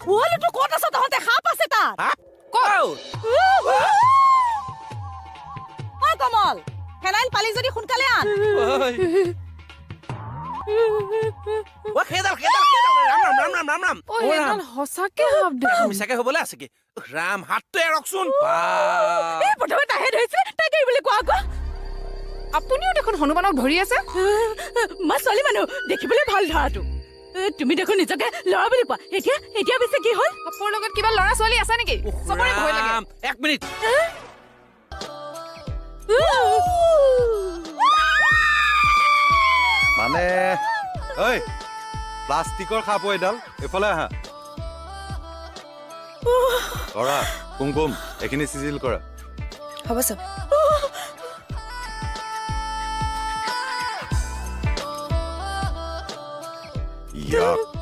ওৱালটো ক'ত আছে তহঁতে সাপ আছে তাত অ কমল ফেনাইল পালি যদি সোনকালে আন ও খেদাল ৰাম ঐ এডাল সঁচাকে সাপ দেখোন মিছাকে হ'বলৈ আছে কি ৰাম হাতটো এৰকচোন এই প্ৰথমে তাহে ধৰিছে তাই কি বুলি কোৱা আকৌ আপুনিও দেখোন হনুমানক ধৰি আছে মা ছোৱালী মানুহ দেখিবলৈ ভাল ধৰাটো তুমি দেখোন নিজকে ল'ৰা বুলি কোৱা এতিয়া পিছে কি হ'ল সাপৰ লগত কিবা ল'ৰা ছোৱালী আছে নেকি চবৰে ভয় লাগে এক মিনিট মানে ঐ প্লাষ্টিকৰ সাপ এডাল এইফালে আহা কৰা কুমকুম এইখিনি চিজিল কৰা হ'ব ছাৰ ইয়াক